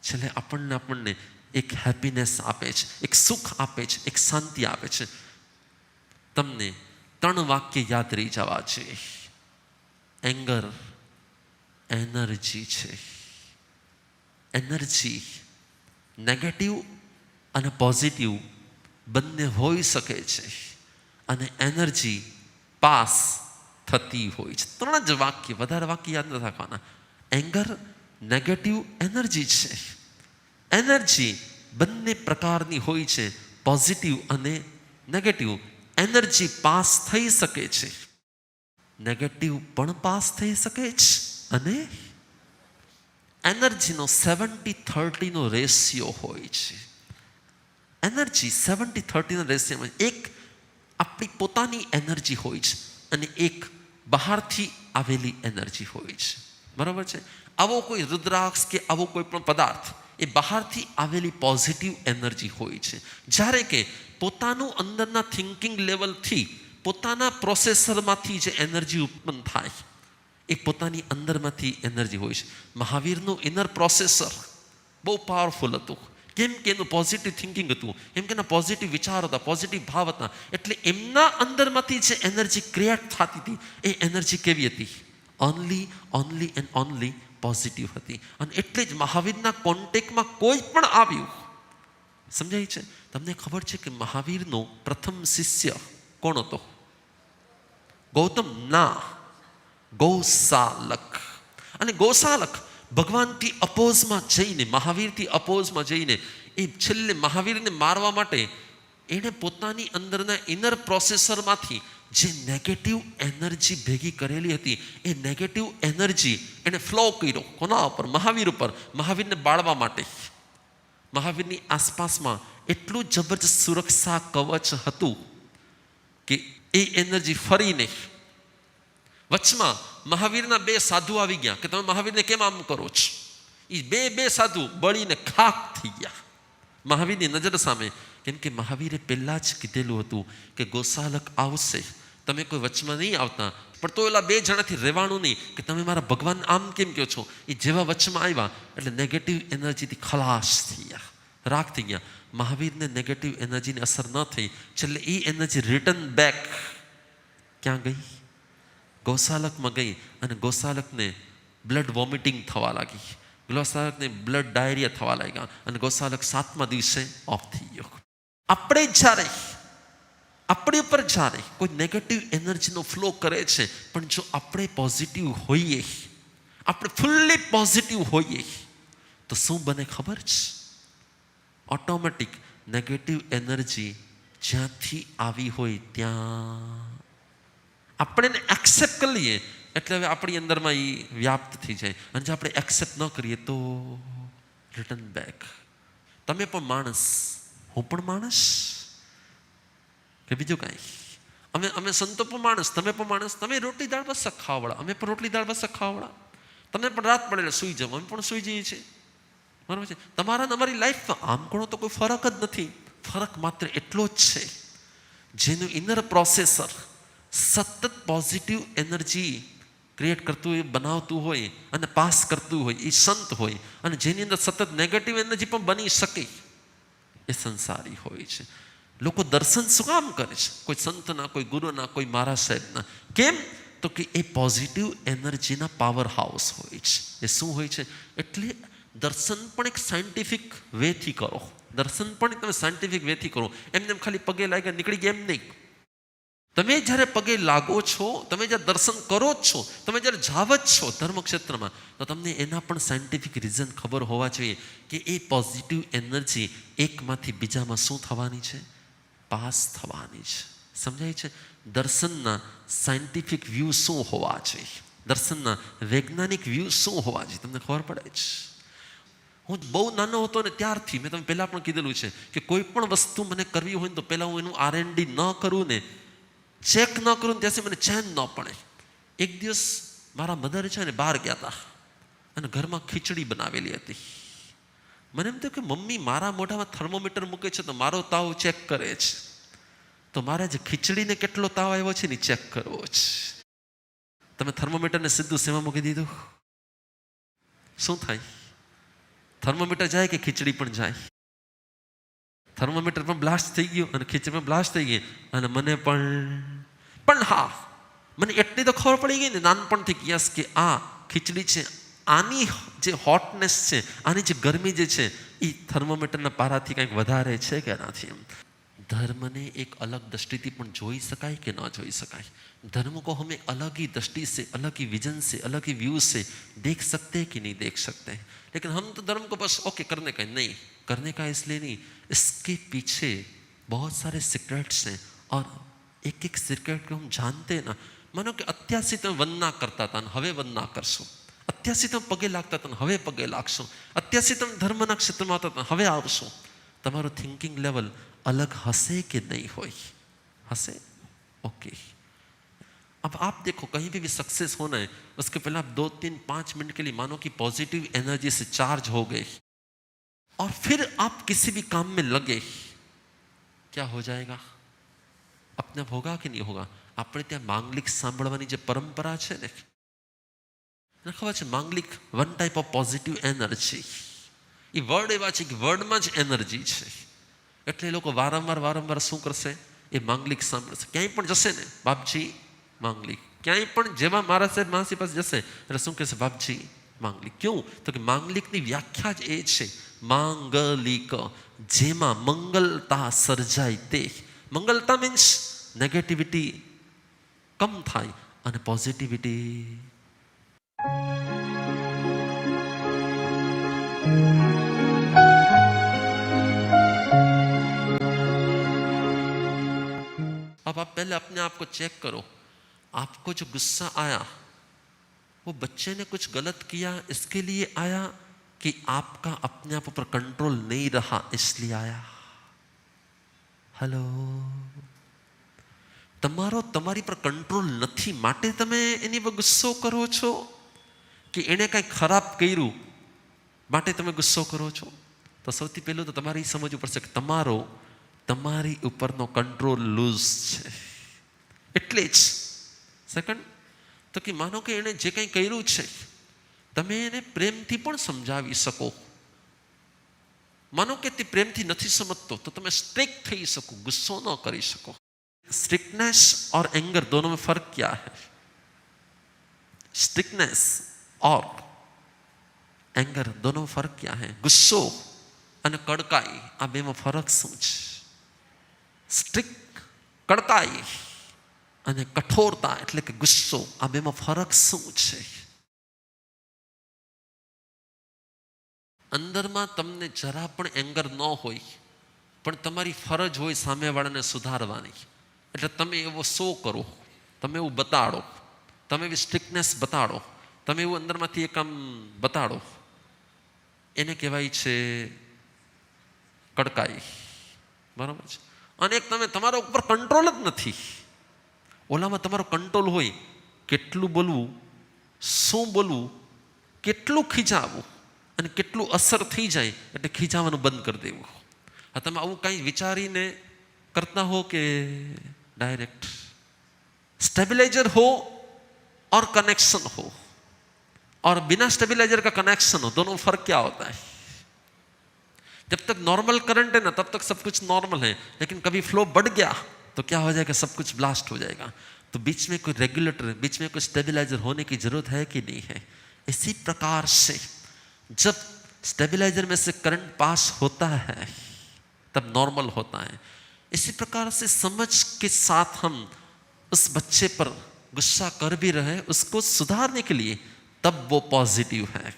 છેલ્લે આપણને એક હેપીનેસ આપે છે, એક સુખ આપે છે, એક શાંતિ આપે છે. તમને 3 વાક્ય યાદ રહી જવા જોઈએ. એંગર એનર્જી છે. એનર્જી નેગેટિવ અને પોઝિટિવ બંને હોઈ શકે છે અને એનર્જી પાસ થતી હોય છે. 3 જ વાક્ય, વધારે વાક્ય યાદ ન રાખવાના. એંગર, નેગેટિવ, એનર્જી છે. એનર્જી બંને પ્રકારની હોય છે, પોઝિટિવ અને નેગેટિવ. એનર્જી પાસ થઈ શકે છે, નેગેટિવ પણ પાસ થઈ શકે છે. અને એનર્જીનો 70-30 રેશિયો હોય છે. એનર્જી 70-30 રેશિયોમાં એક આપણી પોતાની એનર્જી હોય છે અને એક બહારથી આવેલી એનર્જી હોય છે. બરાબર છે? આવો કોઈ રુદ્રાક્ષ કે આવો કોઈ પણ પદાર્થ એ બહારથી આવેલી પોઝિટિવ એનર્જી હોય છે, જ્યારે કે પોતાનું અંદરના થિંકિંગ લેવલથી, પોતાના પ્રોસેસરમાંથી જે એનર્જી ઉત્પન્ન થાય એ પોતાની અંદરમાંથી એનર્જી હોય છે. મહાવીરનું ઇનર પ્રોસેસર બહુ પાવરફુલ હતું. કેમ કે એનું પોઝિટિવ થિંકિંગ હતું, એમ કે એના પોઝિટિવ વિચાર હતા, પોઝિટિવ ભાવ હતા. એટલે એમના અંદરમાંથી જે એનર્જી ક્રિએટ થતી હતી એ એનર્જી કેવી હતી? ઓનલી એન્ડ ઓનલી પોઝિટિવ હતી. અને એટલે જ મહાવીરના કોન્ટેક્ટમાં કોઈ પણ આવ્યું, સમજાય છે? તમને ખબર છે કે મહાવીરનો પ્રથમ શિષ્ય કોણ હતો? ગૌતમ ના, ગૌસાલક. અને ગૌસાલક ભગવાનથી અપોઝમાં જઈને, મહાવીરથી અપોઝમાં જઈને એ છેલ્લે મહાવીરને મારવા માટે એણે પોતાની અંદરના ઇનર પ્રોસેસરમાંથી જે નેગેટિવ એનર્જી ભેગી કરેલી હતી એ નેગેટિવ એનર્જી એણે ફ્લો કર્યો. કોના ઉપર? મહાવીર ઉપર. મહાવીરને બાળવા માટે મહાવીરની આસપાસમાં એટલું જબરજસ્ત સુરક્ષા કવચ હતું કે એ એનર્જી ફરીને વચમાં મહાવીરના 2 સાધુ આવી ગયા કે તમે મહાવીરને કેમ આમ કરો છો? એ બે સાધુ બળીને ખાક થઈ ગયા મહાવીરની નજર સામે. કેમ કે મહાવીરે પહેલાં જ કીધેલું હતું કે ગોસાલક આવશે, તમે કોઈ વચમાં નહીં આવતા. પણ તો એલા 2 જણાથી રહેવાનું નહીં કે તમે મારા ભગવાન આમ કેમ કહો છો. એ જેવા વચમાં આવ્યા એટલે નેગેટિવ એનર્જીથી ખલાસ થઈ ગયા, રાખ થઈ ગયા. મહાવીરને નેગેટિવ એનર્જીની અસર ન થઈ, છેલ્લે એ એનર્જી રિટર્ન બેક ક્યાં ગઈ? ગૌશાલકમાં ગઈ અને ગૌશાલકને બ્લડ વોમિટિંગ થવા લાગી, ગૌશાલકને બ્લડ ડાયરિયા થવા લાગ્યા અને ગૌશાલક 7મા દિવસે ઓફ થઈ ગયો. આપણે જ્યારે આપણી ઉપર જ્યારે કોઈ નેગેટિવ એનર્જીનો ફ્લો કરે છે, પણ જો આપણે પોઝિટિવ હોઈએ, આપણે ફૂલ્લી પોઝિટિવ હોઈએ તો શું બને ખબર છે? ઓટોમેટિક નેગેટિવ એનર્જી જ્યાંથી આવી હોય ત્યાં આપણે એને એક્સેપ્ટ કરી લઈએ એટલે હવે આપણી અંદરમાં એ વ્યાપ્ત થઈ જાય. અને જો આપણે એક્સેપ્ટ ન કરીએ તો રિટર્ન બેક. તમે પણ માણસ, હું પણ માણસ, કે બીજું કાંઈ? અમે સંતો પણ માણસ, તમે પણ માણસ. તમે રોટલી દાળ બસ ખાવાવાળા, અમે પણ રોટલી દાળ બસ ખાવાવાળા. તમે પણ રાત પડે સૂઈ જાઓ, અમે પણ સૂઈ જઈએ છીએ. બરાબર છે? તમારા અમારી લાઈફમાં આમ ઘણો તો કોઈ ફરક જ નથી. ફરક માત્ર એટલો જ છે, જેનું ઇનર પ્રોસેસર સતત પોઝિટિવ એનર્જી ક્રિએટ કરતું હોય, બનાવતું હોય અને પાસ કરતું હોય, એ સંત હોય. અને જેની અંદર સતત નેગેટિવ એનર્જી પણ બની શકે, એ સંસારી હોય છે. લોકો દર્શન શું કામ કરે છે? કોઈ સંતના, કોઈ ગુરુના, કોઈ મહારાજ સાહેબના. કેમ? તો કે એ પોઝિટિવ એનર્જીના પાવર હાઉસ હોય છે. એ શું હોય છે? એટલે દર્શન પણ એક સાયન્ટિફિક વેથી કરો. દર્શન પણ તમે સાયન્ટિફિક વેથી કરો. એમને ખાલી પગે લાગ્યા નીકળી ગયા એમ નહીં. તમે જ્યારે પગે લાગો છો, તમે જ્યારે દર્શન કરો જ છો, તમે જ્યારે જાવ જ છો ધર્મક્ષેત્રમાં, તો તમને એના પણ સાયન્ટિફિક રીઝન ખબર હોવા જોઈએ કે એ પોઝિટિવ એનર્જી એકમાંથી બીજામાં શું થવાની છે? પાસ થવાની છે. સમજાય છે? દર્શનના સાયન્ટિફિક વ્યૂ શું હોવા જોઈએ? દર્શનના વૈજ્ઞાનિક વ્યૂ શું હોવા જોઈએ? તમને ખબર પડે છે? હું બહુ નાનો હતો ને ત્યારથી મેં તમને પહેલાં પણ કીધેલું છે કે કોઈ પણ વસ્તુ મને કરવી હોય ને તો પહેલાં હું એનું R&D ન કરું ને, ચેક ન કરું ને ત્યાંથી મને ચેન ન પડે. એક દિવસ મારા મધર છે ને બહાર ગયા હતા અને ઘરમાં ખીચડી બનાવેલી હતી. મને એમ થયું કે મમ્મી મારા મોઢામાં થર્મોમીટર મૂકે છે તો મારો તાવ ચેક કરે છે, તો મારે જે ખીચડીને કેટલો તાવ આવ્યો છે ને ચેક કરવો છે. તમે થર્મોમીટરને સીધું સેવા મૂકી દીધું, શું થાય? થર્મોમીટર જાય કે ખીચડી પણ જાય? થર્મોમીટર પણ બ્લાસ્ટ થઈ ગયું અને ખીચડી પણ બ્લાસ્ટ થઈ ગઈ. અને મને પણ હા, મને એટલી તો ખબર પડી ગઈ ને નાનપણથી કે આ ખીચડી છે, આની જે હોટનેસ છે, આની જે ગરમી જે છે, એ થર્મોમીટરના પારાથી કંઈક વધારે છે કે નથી. એમ धर्म ने एक अलग दृष्टि पण जोई सकाय कि ना जोई सकाय? धर्म को हमें अलग ही दृष्टि से, अलग ही विजन से, अलग ही व्यू से देख सकते हैं कि नहीं देख सकते हैं? लेकिन हम तो धर्म को बस ओके करने का, नहीं करने का इसलिए नहीं, इसके पीछे बहुत सारे सीक्रेट्स हैं और एक एक सीक्रेट को हम जानते हैं ना. मानो कि અત્યારથી તમે વંદના કરતા હતા ને હવે વંદના કરશો, અત્યારથી તમે પગે લાગતા હતા ને હવે પગે લાગશો, અત્યારથી તમે ધર્મના ક્ષેત્રમાં હતા ને હવે આવશો. તમારું થિંકિંગ લેવલ अलग हंसे कि नहीं होई? हंसे? ओके. अब आप देखो कहीं भी सक्सेस होना है, उसके पहले आप 2-3-5 मिनट के लिए मानो कि पॉजिटिव एनर्जी से चार्ज हो गए और फिर आप किसी भी काम में लगे, क्या हो जाएगा? अपने आप होगा कि नहीं होगा? આપણે ત્યાં માંગલિક સાંભળવાની જે પરંપરા છે ને, ખબર છે માંગલિક one type of positive energy. એ વર્ડ એવા છે કે વર્ડમાં જ એનર્જી છે. એટલે એ લોકો વારંવાર શું કરશે? એ માંગલિક સાંભળશે. ક્યાંય પણ જશે ને, બાપજી માંગલિક. ક્યાંય પણ જેમાં મારા સાહેબ માસી પાસે જશે એટલે શું કહેશે? બાપજી માંગલિક. ક્યું? તો કે માંગલિકની વ્યાખ્યા જ એ છે, માંગલિક, જેમાં મંગલતા સર્જાય તે. મંગલતા મીન્સ નેગેટિવિટી કમ થાય અને પોઝિટિવિટી. अब आप पहले अपने आप को चेक करो. आपको जो गुस्सा आया वो बच्चे ने कुछ गलत किया इसके लिए आया कि आपका अपने आप पर कंट्रोल नहीं रहा इसलिए आया? हेलो, તમારો તમારી પર કંટ્રોલ નથી માટે તમે એની પર ગુસ્સો કરો છો કે એણે કંઈ ખરાબ કર્યું માટે તમે ગુસ્સો કરો છો? તો સૌથી પહેલું તો તમારે સમજવું પડશે કે તમારી ઉપરનો કંટ્રોલ લૂઝ છે. એટલે જ સેકન્ડ તો કે માનો કે એણે જે કંઈ કર્યું છે તમે એને પ્રેમથી પણ સમજાવી શકો. માનો કે તે પ્રેમથી નથી સમજતો તો તમે સ્ટ્રિક્ટ થઈ શકો, ગુસ્સો ન કરી શકો. स्ट्रिक्टनेस और एंगर दोनों में फर्क क्या है? स्ट्रिक्टनेस और एंगर दोनों में फर्क क्या है? गुस्सो અને કડકાઈ આ બેમાં ફરક શું છે? સ્ટ્રિક્ટ કડકાઈ અને કઠોરતા એટલે કે ગુસ્સો આ બેમાં ફરક શું છે? અંદરમાં તમને જરા પણ એંગર ન હોય પણ તમારી ફરજ હોય સામેવાળાને સુધારવાની, એટલે તમે એવો શો કરો, તમે એવું બતાડો, તમે એવી સ્ટ્રિક્ટનેસ બતાડો, તમે એવું અંદરમાંથી એક આમ બતાડો, એને કહેવાય છે કડકાઈ. બરાબર છે? અને એક તમે તમારા ઉપર કંટ્રોલ જ નથી, ઓલામાં તમારો કંટ્રોલ હોય, કેટલું બોલવું, શું બોલવું, કેટલું ખીજાવવું અને કેટલું અસર થઈ જાય એટલે ખીજાવાનું બંધ કરી દેવું. આ તમે આવું કંઈ વિચારીને करता हो कि डायरेक्ट? स्टेबलाइजर हो और कनेक्शन हो और बिना स्टेबलाइजर का कनेक्शन हो, दोनों फर्क क्या होता है? जब तक नॉर्मल करंट है ना तब तक सब कुछ नॉर्मल है, लेकिन कभी फ्लो बढ़ गया तो क्या हो जाएगा? सब कुछ ब्लास्ट हो जाएगा. तो बीच में कोई रेगुलेटर, बीच में कोई स्टेबलाइजर होने की जरूरत है कि नहीं है? इसी प्रकार से जब स्टेबलाइजर में से करंट पास होता है तब नॉर्मल होता है. इसी प्रकार से समझ के साथ हम उस बच्चे पर गुस्सा कर भी रहे, उसको सुधारने के लिए, तब वो पॉजिटिव है.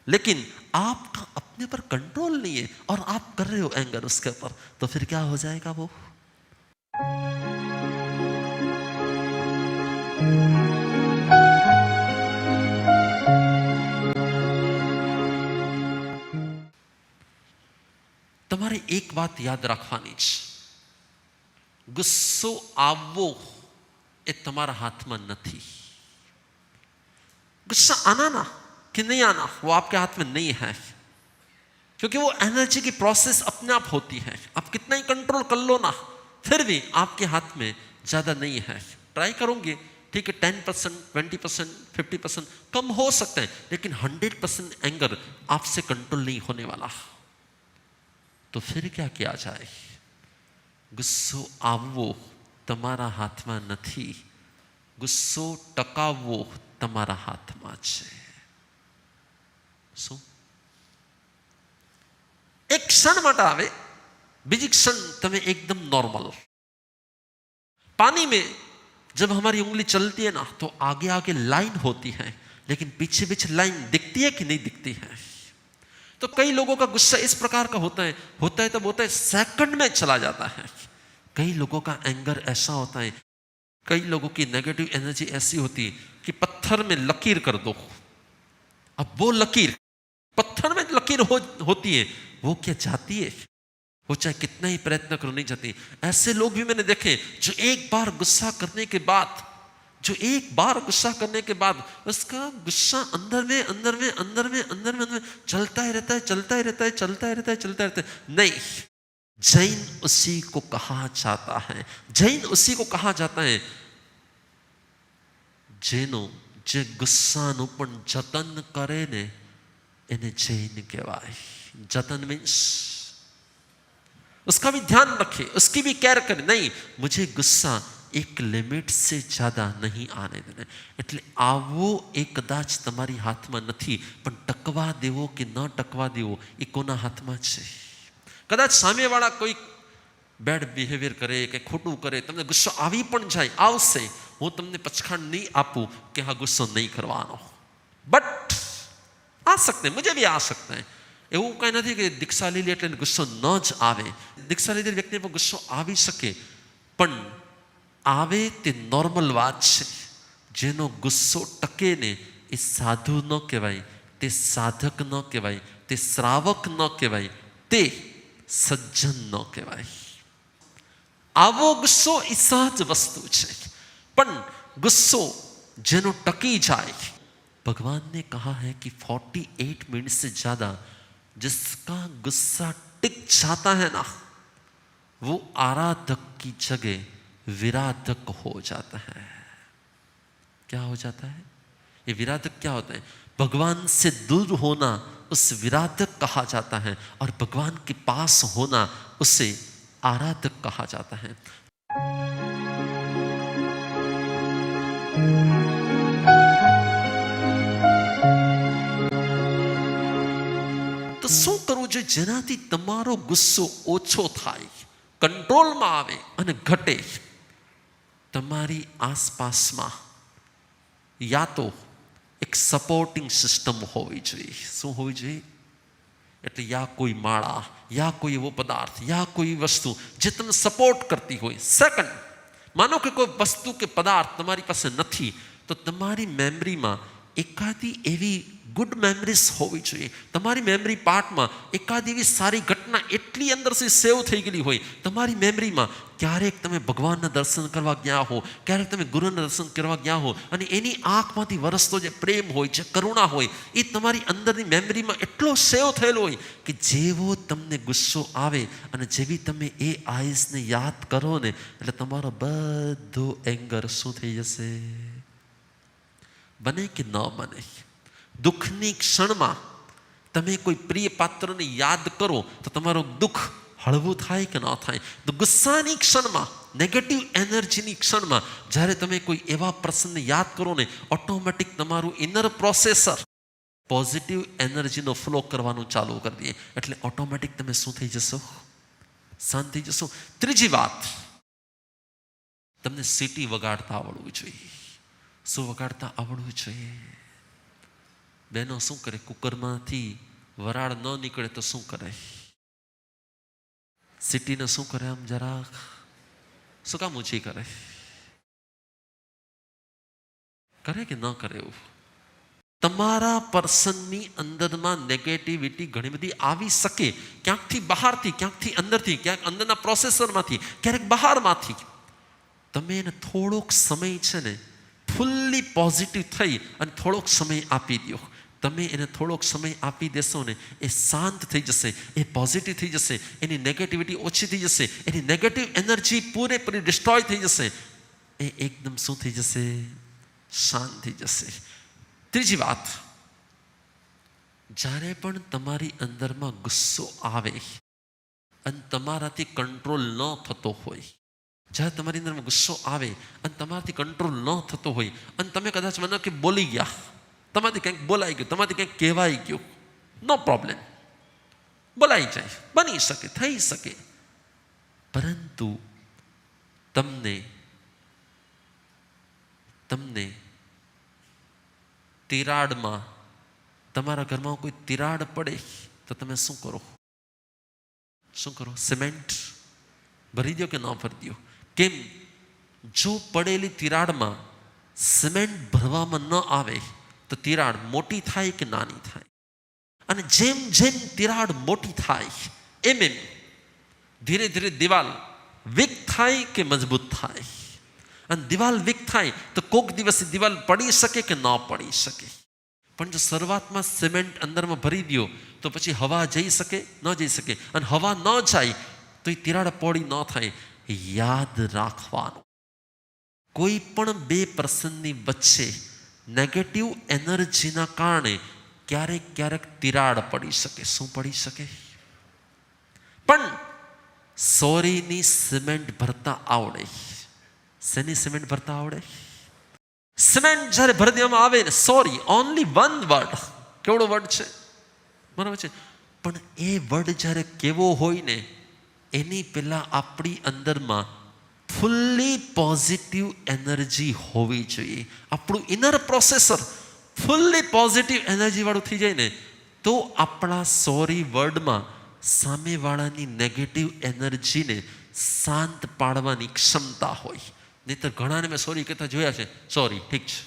लेकिन आपका अपने पर कंट्रोल नहीं है और आप कर रहे हो एंगर उसके ऊपर, तो फिर क्या हो जाएगा? वो તમારે એક વાત યાદ રાખવાની છે, गुस्सो आवो ये तुम्हारा हाथ में नहीं. गुस्सा आना ना कि नहीं आना वो आपके हाथ में नहीं है, क्योंकि वो एनर्जी की प्रोसेस अपने आप होती है. आप कितना ही कंट्रोल कर लो ना, फिर भी आपके हाथ में ज़्यादा नहीं है. ट्राई करोगे ठीक है, 10%, 20%, 50% कम हो सकते हैं, लेकिन 100% एंगर आपसे कंट्रोल नहीं होने वाला. तो फिर क्या किया जाए? गुस्सो आवो તમારા હાથમાં નથી, ગુસ્સો ટકાવવો તમારા હાથમાં છે. શું? એક ક્ષણ માટે આવે, બીજી ક્ષણ તમે एकदम नॉर्मल. पानी में जब हमारी उंगली चलती है ना तो आगे आगे लाइन होती है, लेकिन पीछे पीछे लाइन दिखती है कि नहीं दिखती है? तो कई लोगों का गुस्सा इस प्रकार का होता है तब होता है सेकंड में चला जाता है. कई लोगों का एंगर ऐसा होता है, कई लोगों की नेगेटिव एनर्जी ऐसी होती है कि पत्थर में लकीर कर दो, अब वो लकीर पत्थर में लकीर होती है, वो क्या जाती है? वो चाहे कितना ही प्रयत्न करो नहीं जाती. ऐसे लोग भी मैंने देखे जो एक बार गुस्सा करने के बाद उसका गुस्सा अंदर में चलता ही रहता है. नहीं, जैन उसी को कहा जाता है જેનો જે ગુસ્સાનું પણ જતન કરે ને એને જૈન કહેવાય. જતન મીન્સ उसका भी ध्यान रखे, उसकी भी केयर करे. नहीं, मुझे गुस्सा एक लिमिट से ज्यादा नहीं आने देना. એટલે આવો એ કદાચ તમારી હાથમાં નથી, પણ ટકવા દેવો કે ન ટકવા દેવો એ કોના હાથમાં છે? કદાચ સામેવાળા કોઈ બેડ બિહેવિયર કરે કે ખોટું કરે, તમને ગુસ્સો આવી પણ જાય, આવશે. હું તમને પછાડ નહીં આપું કે હા ગુસ્સો નહીં કરવાનો, બટ આ सकते हैं, मुझे भी आ सकता है. એવું કંઈ નથી કે દીક્ષા લઈ લે એટલે ગુસ્સો ન જ આવે. દીક્ષા લીધેલી વ્યક્તિને પણ ગુસ્સો આવી શકે, પણ આવે તે નોર્મલ વાત છે. જેનો ગુસ્સો ટકે ને એ સાધુ ન કહેવાય, તે સાધક ન કહેવાય, તે શ્રાવક ન કહેવાય, તે સજ્જન ન કહેવાય. આવો ગુસ્સો એ સહજ વસ્તુ છે, પણ ગુસ્સો જેનો ટકી જાય, भगवान ने कहा है कि 48 मिनट से ज्यादा जिसका गुस्सा टिक जाता है ना, वो आराधक की जगह विराधक हो जाता है. क्या हो जाता है? ये विराधक क्या होता है? भगवान से दूर होना उस विराधक कहा जाता है और भगवान के पास होना उसे आराधक कहा जाता है। तो શું કરવું જોઈએ જેનાથી તમારો ગુસ્સો ઓછો થાય, કંટ્રોલમાં આવે અને ઘટે? તમારી આસપાસમાં યા તો એક સપોર્ટિંગ સિસ્ટમ હોવી જોઈએ. શું હોવી જોઈએ? એટલે યા કોઈ માળા, યા કોઈ એવો પદાર્થ, યા કોઈ વસ્તુ જે તમને સપોર્ટ કરતી હોય. સેકન્ડ, માનો કે કોઈ વસ્તુ કે પદાર્થ તમારી પાસે નથી, તો તમારી મેમરીમાં એકાદી એવી ગુડ મેમરીઝ હોવી જોઈએ. તમારી મેમરી પાર્ટમાં એકાદી એવી સારી ઘટના એટલી અંદરથી સેવ થઈ ગયેલી હોય તમારી મેમરીમાં. ક્યારેક તમે ભગવાનના દર્શન કરવા ગયા હો, ક્યારેક તમે ગુરુના દર્શન કરવા ગયા હો અને એની આંખમાંથી વરસતો જે પ્રેમ હોય, જે કરુણા હોય, એ તમારી અંદરની મેમરીમાં એટલો સેવ થયેલો હોય કે જેવો તમને ગુસ્સો આવે અને જેવી તમે એ આઈઝને યાદ કરો ને, એટલે તમારો બધો એંગર શું થઈ જશે? બને કે ન બને? દુઃખની ક્ષણમાં તમે કોઈ પ્રિય પાત્રને યાદ કરો તો તમારું દુઃખ હળવું થાય કે ન થાય? તો ગુસ્સાની ક્ષણમાં, નેગેટિવ એનર્જીની ક્ષણમાં જ્યારે તમે કોઈ એવા પ્રસંગને યાદ કરો ને, ઓટોમેટિક તમારું ઇનર પ્રોસેસર પોઝિટિવ એનર્જીનો ફ્લો કરવાનું ચાલુ કરી દે. એટલે ઓટોમેટિક તમે શું થઈ જશો? શાંત થઈ જશો. ત્રીજી વાત, તમને સીટી વગાડતા આવડવું જોઈએ. શું વગાડતા આવડવું જોઈએ? બહેનો શું કરે? કુકરમાંથી વરાળ ન નીકળે તો શું કરે? સીટીને શું કરે? આમ જરાક શું કામ ઊંચી કરે? કરે કે ન કરે? એવું તમારા પર્સનની અંદરમાં નેગેટિવિટી ઘણી બધી આવી શકે, ક્યાંકથી બહારથી, ક્યાંકથી અંદરથી, ક્યાંક અંદરના પ્રોસેસરમાંથી, ક્યારેક બહારમાંથી. તમે એને થોડોક સમય છે ને ફૂલ્લી પોઝિટિવ થઈ અને થોડોક સમય આપી દો. તમે એને થોડોક સમય આપી દેશો ને, એ શાંત થઈ જશે, એ પોઝિટિવ થઈ જશે, એની નેગેટિવિટી ઓછી થઈ જશે, એની નેગેટિવ એનર્જી પૂરેપૂરી ડિસ્ટ્રોય થઈ જશે. એ એકદમ શું થઈ જશે? શાંત થઈ જશે. ત્રીજી વાત, જ્યારે પણ તમારી અંદરમાં ગુસ્સો આવે અને તમારાથી કંટ્રોલ ન થતો હોય, જ્યારે તમારી અંદરમાં ગુસ્સો આવે અને તમારાથી કંટ્રોલ ન થતો હોય અને તમે કદાચ મને કે બોલી ગયા, તમારાથી કંઈક બોલાઈ ગયું, તમારાથી કંઈક કહેવાઈ ગયું, નો પ્રોબ્લેમ, બોલાઈ જાય, બની શકે, થઈ શકે. પરંતુ તમને તિરાડમાં, તમારા ઘરમાં કોઈ તિરાડ પડે તો તમે શું કરો? શું કરો? સિમેન્ટ ભરી દો કે ન ભરી દો? કેમ? જો પડેલી તિરાડમાં સિમેન્ટ ભરવામાં ન આવે તો તિરાડ મોટી થાય કે નાની થાય? અને જેમ જેમ તિરાડ મોટી થાય એમ એમ ધીરે ધીરે દિવાલ વીક થાય કે મજબૂત થાય? અને દિવાલ વીક થાય તો કોક દિવસે દિવાલ પડી શકે કે ન પડી શકે? પણ જો શરૂઆતમાં સિમેન્ટ અંદરમાં ભરી દો તો પછી હવા જઈ શકે? ન જઈ શકે. અને હવા ન જાય તો એ તિરાડ પહોળી ન થાય. યાદ રાખવાનું, કોઈ પણ બે પર્સનની વચ્ચે નેગેટિવ એનર્જીના કારણે ક્યારેક ક્યારેક તિરાડ પડી શકે. શું પડી શકે? પણ સોરીની સિમેન્ટ ભરતા આવડે. શેની સિમેન્ટ ભરતા આવડે? સિમેન્ટ જ્યારે ભરી દેવામાં આવે ને, સોરી, ઓનલી વન વર્ડ. કેવડો વર્ડ છે? બરાબર છે. પણ એ વર્ડ જ્યારે કેવો હોય ને, એની પહેલા આપણી અંદરમાં ફૂલ્લી પોઝિટિવ એનર્જી હોવી જોઈએ. આપણું inner processor fully positive energy વાળું થઈ જાય ને, તો આપણા સોરી વર્ડમાં સામેવાળાની નેગેટિવ એનર્જીને શાંત પાડવાની ક્ષમતા હોય. નહીંતર ઘણાને મેં સોરી કહેતા જોયા છે, સોરી, ઠીક છે.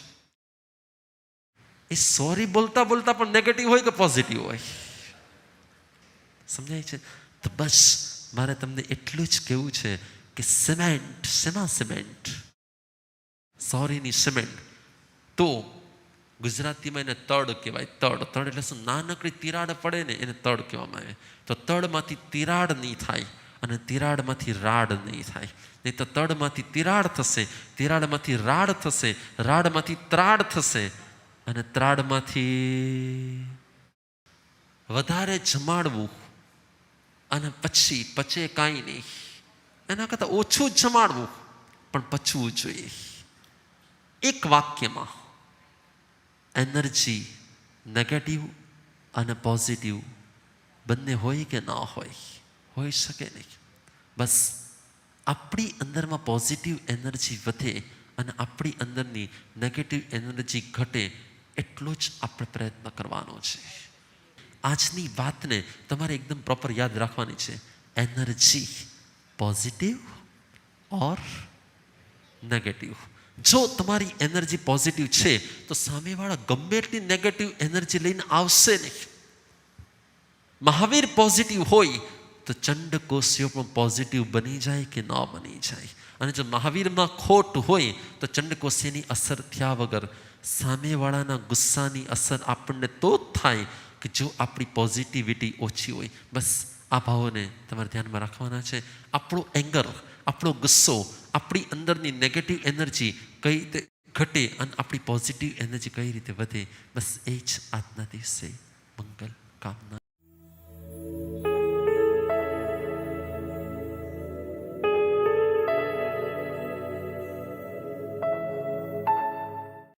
એ સોરી બોલતા બોલતા પણ નેગેટિવ હોય કે પોઝિટિવ હોય? સમજાય છે? તો બસ મારે તમને એટલું જ કહેવું છે કે સિમેન્ટ, શેમાં સિમેન્ટ? સોરીની સિમેન્ટ. તો ગુજરાતીમાં એને તડ કહેવાય. તડ એટલે શું? નાનકડી તિરાડ પડે ને એને તડ કહેવામાં આવે. તો તડમાંથી તિરાડ નહીં થાય અને તિરાડમાંથી રાડ નહીં થાય. નહીં તો તડમાંથી તિરાડ થશે, તિરાડમાંથી રાડ થશે, રાડમાંથી ત્રાડ થશે અને ત્રાડમાંથી વધારે જમાડવું અને પછી પચે કાંઈ નહીં, એના કરતાં ઓછું જ જમાડવું પણ પચવું જોઈએ. એક વાક્યમાં એનર્જી નેગેટિવ અને પોઝિટિવ બંને હોય કે ના હોય, હોઈ શકે નહીં. બસ આપણી અંદરમાં પોઝિટિવ એનર્જી વધે અને આપણી અંદરની નેગેટિવ એનર્જી ઘટે, એટલો જ આપણે પ્રયત્ન કરવાનો છે. આજની વાતને તમારે એકદમ પ્રોપર યાદ રાખવાની છે. એનર્જી પોઝિટિવ ઓર નેગેટિવ. જો તમારી એનર્જી પોઝિટિવ છે તો સામેવાળા ગમે એટલી નેગેટિવ એનર્જી લઈને આવશે નહીં. મહાવીર પોઝિટિવ હોય તો ચંડકોશીઓ પણ પોઝિટિવ બની જાય કે ન બની જાય. અને જો મહાવીરમાં ખોટ હોય તો ચંડકોશીની અસર થયા વગર સામેવાળાના ગુસ્સાની અસર આપણને તો જ થાય કે જો આપણી પોઝિટિવિટી ઓછી હોય. બસ આ ભાવોને તમારે ધ્યાનમાં રાખવાના છે. આપણો એંગર, આપણો ગુસ્સો, આપણી અંદરની નેગેટિવ એનર્જી કઈ રીતે ઘટે અને આપણી પોઝિટિવ એનર્જી કઈ રીતે વધે, બસ એ જ આજના દિવસે મંગલ કામના.